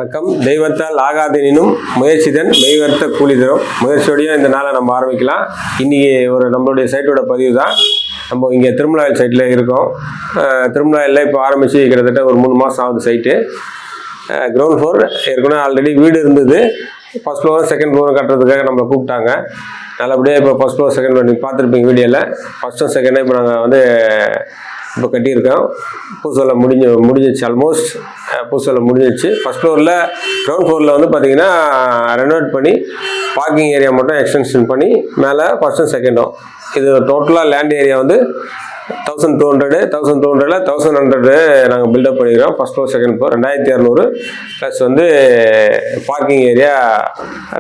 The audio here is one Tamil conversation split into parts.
வணக்கம். தெய்வத்தால் ஆகாதெனினும் முயற்சிதன் மெய்வர்த்த கூலி தரும். முயற்சியோடையும் இந்த நாளை நம்ம ஆரம்பிக்கலாம். இன்றைக்கி நம்மளுடைய சைட்டோட பதிவு தான். நம்ம இங்கே திருமலாயில் சைட்டில் இருக்கோம். திருமலாயில் இப்போ ஆரம்பித்து கிட்டத்தட்ட ஒரு 3 மாதம் ஆகுது. சைட்டு கிரவுண்ட் ஃப்ளோர் ஏற்கனவே ஆல்ரெடி வீடு இருந்தது. ஃபஸ்ட் ஃப்ளோரும் செகண்ட் ஃப்ளோரும் கட்டுறதுக்காக நம்மளை கூப்பிட்டாங்க. நல்லபடியாக இப்போ ஃபஸ்ட் ஃப்ளோர் செகண்ட் ஃப்ளோர் நீங்கள் பார்த்துருப்பீங்க வீடியோவில். ஃபஸ்ட்டும் செகண்டும் இப்போ நாங்கள் இப்போ கட்டியிருக்கோம். பூசலை முடிஞ்சிச்சு. ஆல்மோஸ்ட் பூசலை முடிஞ்சிச்சு. ஃபஸ்ட் ஃப்ளோரில் கிரவுண்ட் ஃப்ளோரில் பார்த்தீங்கன்னா ரெனோவேட் பண்ணி பார்க்கிங் ஏரியா மட்டும் எக்ஸ்டென்ஷன் பண்ணி மேலே ஃபஸ்ட்டும் செகண்டும் இது டோட்டலாக லேண்ட் ஏரியா 1200 1100 நாங்கள் பில்டப் பண்ணிக்கிறோம். First floor second floor 2200 plus parking area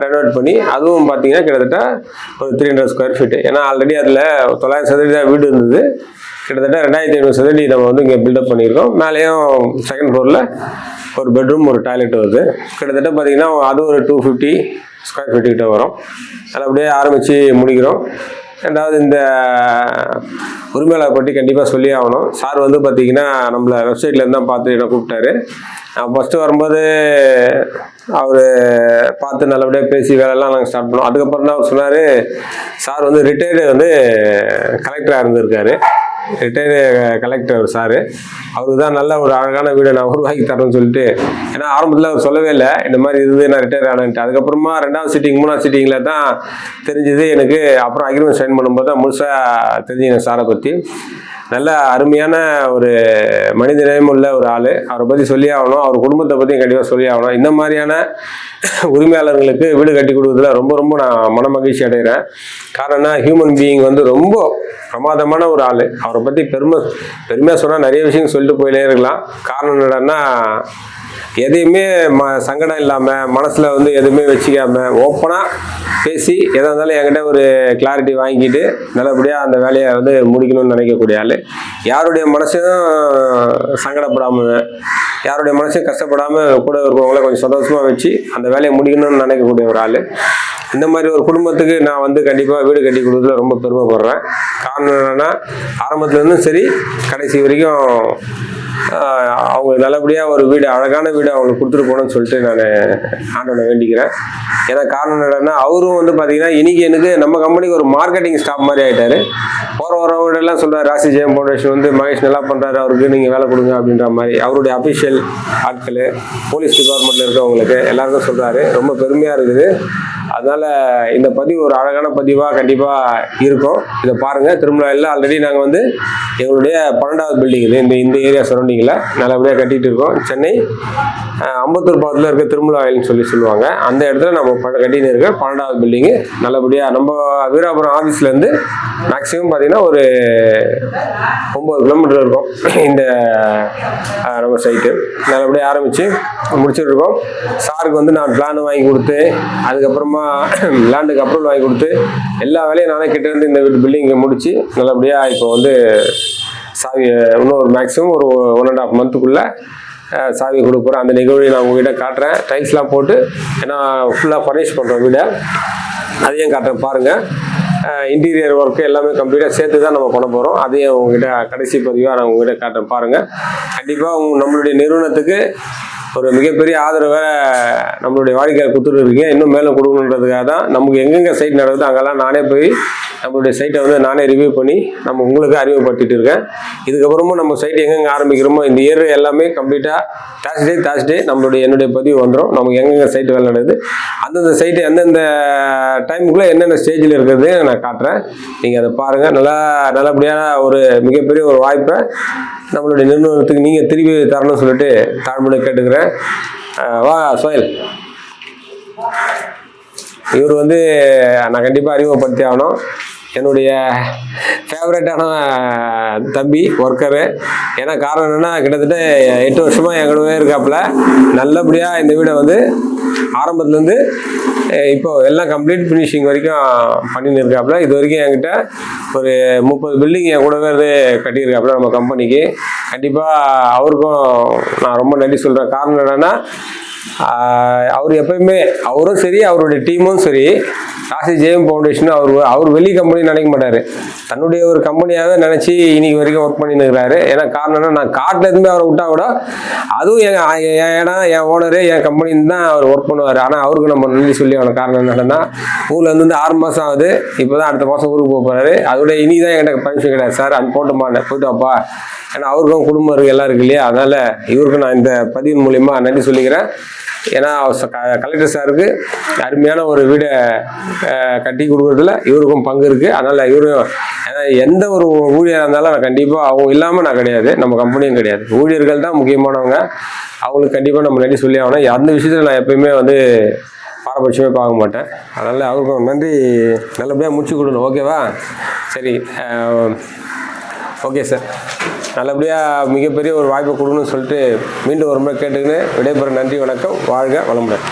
renovate பண்ணி அதுவும் பார்த்தீங்கன்னா கிட்டத்தட்ட ஒரு 300 ஸ்கொயர் ஃபீட்டு. ஏன்னா ஆல்ரெடி அதில் 900 சதுரடி வீடு இருந்தது. கிட்டத்தட்ட 2500 சதுரடி நம்ம இங்கே பில்டப் பண்ணியிருக்கோம். மேலேயும் செகண்ட் ஃப்ளோரில் ஒரு பெட்ரூம் ஒரு டாய்லெட் வருது. கிட்டத்தட்ட பார்த்திங்கன்னா அது ஒரு 250 ஸ்கொயர் ஃபீட்டு கிட்ட வரும். நல்லபடியாக ஆரம்பித்து முடிக்கிறோம். ரெண்டாவது இந்த உரிமையாளர் பற்றி கண்டிப்பாக சொல்லி ஆகணும். சார் பார்த்திங்கன்னா நம்மளை வெப்சைட்லேருந்து தான் பார்த்து என்ன கூப்பிட்டாரு. ஃபஸ்ட்டு வரும்போது அவர் பார்த்து நல்லபடியாக பேசி வேலையெல்லாம் நாங்கள் ஸ்டார்ட் பண்ணோம். அதுக்கப்புறம் தான் அவர் சொன்னார், சார் ரிட்டையர்டு கலெக்டராக இருந்திருக்காரு. Retired collector sir. அவருக்கு தான் நல்ல ஒரு அழகான வீடை நான் உருவாக்கி தரேன்னு சொல்லிட்டு, ஏன்னா ஆரம்பத்தில் அவர் சொல்லவே இல்லை இந்த மாதிரி இருந்து நான் ரிட்டையர் ஆனேன்ட்டு. அதுக்கப்புறமா 2வது சிட்டிங் 3வது சிட்டிங்கில் தான் தெரிஞ்சுது எனக்கு. அப்புறம் அக்ரிமெண்ட் சைன் பண்ணும்போது தான் முழுசாக தெரிஞ்சுங்க சாரை பற்றி. நல்ல அருமையான ஒரு மனிதநேயம் உள்ள ஒரு ஆள். அவரை பற்றி சொல்லி ஆகணும். அவர் குடும்பத்தை பற்றியும் கண்டிப்பாக சொல்லி ஆகணும். இந்த மாதிரியான உரிமையாளர்களுக்கு வீடு கட்டி கொடுக்குறதுல ரொம்ப நான் மன மகிழ்ச்சி அடைகிறேன். காரணம்னா ஹியூமன் பீயிங் ரொம்ப பிரமாதமான ஒரு ஆள். அவரை பற்றி பெருமையாக சொன்னால் நிறைய விஷயம் சொல்லிட்டு போயிலே இருக்கலாம். காரணம் என்னன்னா, எதையுமே சங்கடம் இல்லாமல் மனசில் எதுவுமே வச்சுக்காமல் ஓப்பனாக பேசி எதாக இருந்தாலும் என்கிட்ட ஒரு கிளாரிட்டி வாங்கிட்டு நல்லபடியாக அந்த வேலையை முடிக்கணும்னு நினைக்கக்கூடிய ஆள். யாருடைய மனசையும் சங்கடப்படாமல், யாருடைய மனசையும் கஷ்டப்படாமல் கூட இருக்கிறவங்கள கொஞ்சம் சந்தோஷமாக வச்சு அந்த வேலையை முடிக்கணும்னு நினைக்கக்கூடிய ஒரு ஆள். இந்த மாதிரி ஒரு குடும்பத்துக்கு நான் கண்டிப்பாக வீடு கட்டி கொடுக்குறதுல ரொம்ப பெருமைப்படுறேன். காரணம் என்னென்னா, ஆரம்பத்துலேருந்தும் சரி கடைசி வரைக்கும் அவங்க நல்லபடியாக ஒரு வீடு, அழகான வீடு அவங்களுக்கு கொடுத்துட்டு போகணும்னு சொல்லிட்டு நான் ஆண்டவனை வேண்டிக்கிறேன். ஏன்னா காரணம் என்னன்னா, அவரும் பார்த்தீங்கன்னா இன்றைக்கி எனக்கு நம்ம கம்பெனிக்கு ஒரு மார்க்கெட்டிங் ஸ்டாஃப் மாதிரி ஆகிட்டார். போகிறவரெல்லாம் சொல்கிறார், ராசி ஜெயம் ஃபவுண்டேஷன் மகேஷ் நல்லா பண்ணுறாரு, அவருக்கு நீங்கள் வேலை கொடுங்க அப்படின்ற மாதிரி அவருடைய அஃபிஷியல் ஆட்கள், போலீஸ் டிபார்ட்மெண்ட்டில் இருக்கிறவங்களுக்கு எல்லாருக்கும் சொல்கிறாரு. ரொம்ப பெருமையாக இருக்குது. அதனால் இந்த பதிவு ஒரு அழகான பதிவாக கண்டிப்பாக இருக்கும். இதை பாருங்கள். திருமலாயில் ஆல்ரெடி நாங்கள் எங்களுடைய 12வது பில்டிங் இந்த ஏரியா சரௌண்டிங்கில் நல்லபடியாக கட்டிகிட்டு இருக்கோம். சென்னை அம்பத்தூர் பக்கத்தில் இருக்க திருமலாயில்னு சொல்லுவாங்க. அந்த இடத்துல நம்ம கட்டின்னு இருக்க 12வது பில்டிங்கு நல்லபடியாக நம்ம வீராபுரம் ஆஃபீஸ்லேருந்து மேக்ஸிமம் பார்த்திங்கன்னா ஒரு 9 கிலோமீட்டர் இருக்கும் இந்த நம்ம சைட்டு. நல்லபடியாக ஆரம்பித்து முடிச்சுட்டு இருக்கோம். சாருக்கு நான் பிளான் வாங்கி கொடுத்து, அதுக்கப்புறமா லேண்டுக்கு அப்ரூவல் வாங்கி கொடுத்து எல்லா வேலையும் நானே கிட்டேருந்து இந்த பில்டிங்கை முடித்து நல்லபடியாக இப்போ சாவி இன்னும் ஒரு மேக்ஸிமம் ஒரு 1.5 மந்த்துக்குள்ளே சாவி கொடுக்குறேன். அந்த நிகழ்வை நான் உங்ககிட்ட காட்டுறேன். டைல்ஸ்லாம் போட்டு, ஏன்னா ஃபுல்லாக ஃபர்னிஷ் பண்ணுறோம் வீடை, அதையும் காட்டுறேன் பாருங்கள். இன்டீரியர் ஒர்க்கு எல்லாமே கம்ப்ளீட்டாக சேர்த்து தான் நம்ம பண்ண போகிறோம். அதையும் உங்ககிட்ட கடைசி பதிவாக நான் உங்ககிட்ட காட்டுறேன் பாருங்கள். கண்டிப்பாக நம்மளுடைய நிறுவனத்துக்கு ஒரு மிகப்பெரிய ஆதரவை நம்மளுடைய வாடிக்கையாளர் கொடுத்துட்டு இருக்கீங்க. இன்னும் மேலே கொடுக்கணுன்றதுக்காக தான் நமக்கு எங்கெங்கே சைட் நடக்குதோ அங்கெல்லாம் நானே போய் நம்மளுடைய சைட்டை நானே ரிவ்யூ பண்ணி நம்ம உங்களுக்கு அறிமுகப்படுத்திட்டு இருக்கேன். இதுக்கப்புறமும் நம்ம சைட் எங்கெங்கே ஆரம்பிக்கிறோமோ இந்த இயர் எல்லாமே கம்ப்ளீட்டாக தேர்ஸ்டே என்னுடைய பதிவு வந்துடும். நமக்கு எங்கெங்கே சைட்டு வேலை நடக்குது, அந்தந்த சைட்டு எந்தெந்த டைமுக்குள்ளே என்னென்ன ஸ்டேஜில் இருக்கிறது நான் காட்டுறேன். நீங்கள் அதை பாருங்கள். நல்லபடியான ஒரு மிகப்பெரிய ஒரு வாய்ப்பை நம்மளுடைய நிறுவனத்துக்கு நீங்கள் திருப்பி தரணும்னு சொல்லிட்டு தாழ்மையை கேட்டுக்கிறேன். வா சோயல், இவர் நான் கண்டிப்பாக அறிமுகப்படுத்தி ஆகணும். என்னுடைய ஃபேவரட்டான தம்பி, ஒர்க்கரு. ஏன்னா காரணம் என்னென்னா, கிட்டத்தட்ட 8 வருஷமாக எங்கூடவே இருக்காப்புல. நல்லபடியாக இந்த வீடை ஆரம்பத்துலேருந்து இப்போ எல்லாம் கம்ப்ளீட் ஃபினிஷிங் வரைக்கும் பண்ணின்னு இருக்காப்புல. இது வரைக்கும் என்கிட்ட ஒரு 30 பில்டிங் என் கூடவே கட்டியிருக்காப்புல நம்ம கம்பெனிக்கு. கண்டிப்பாக அவருக்கும் நான் ரொம்ப நன்றி சொல்கிறேன். காரணம் என்னென்னா, அவர் எப்பயுமே, அவரும் சரி அவருடைய டீமும் சரி ராசி ஜெயம் ஃபவுண்டேஷன் அவர் வெளி கம்பெனி நினைக்க மாட்டார், தன்னுடைய ஒரு கம்பெனியாகவே நினச்சி இன்னைக்கு வரைக்கும் ஒர்க் பண்ணின்னு இருக்கிறாரு. ஏன்னா காரணம்னா நான் காட்டில் இருந்து அவரை விட்டா கூட அதுவும் ஏன்னா என் ஓனரு என் கம்பெனின்னு தான் அவர் ஒர்க் பண்ணுவார். ஆனால் அவருக்கு நம்ம நன்றி சொல்லி அவனை காரணம் என்னன்னா ஊரில் வந்து 6 மாதம் ஆகுது, இப்போ தான் அடுத்த மாதம் ஊருக்கு போக போகிறாரு. அதோட இனி தான் என்கிட்ட பர்மிஷன் கிடையாது, சார் அது போட்டுமாண்ணே போயிட்டு வாப்பா, ஏன்னா அவருக்கும் குடும்பம் இருக்குது எல்லாம் இருக்கு இல்லையா, அதனால் இவருக்கு நான் இந்த பதிவின் மூலிமா நன்றி சொல்லிக்கிறேன். ஏன்னா கலெக்டர் சாருக்கு அருமையான ஒரு வீடை கட்டி கொடுக்குறதுல இவருக்கும் பங்கு இருக்குது. அதனால் இவரும் ஏன்னா எந்த ஒரு ஊழியராக இருந்தாலும் நான் கண்டிப்பாக அவங்க இல்லாமல் நான் கிடையாது, நம்ம கம்பெனியும் கிடையாது, ஊழியர்கள் தான் முக்கியமானவங்க, அவங்களுக்கு கண்டிப்பாக நம்ம நன்றி சொல்லி ஆகணும். அந்த விஷயத்தில் நான் எப்பயுமே வந்து பாரபட்சமே பார்க்க மாட்டேன். அதனால் அவருக்கும் நன்றி, நல்லபடியாக முடிச்சு கொடுக்கணும். ஓகேவா? சரி, ஓகே சார், நல்லபடியாக மிகப்பெரிய ஒரு வாய்ப்பை கொடுக்கணும்னு சொல்லிட்டு மீண்டும் ஒரு முறை கேட்டுக்கின்னு விடைபெற. நன்றி, வணக்கம், வாழ்க வளமுடன்.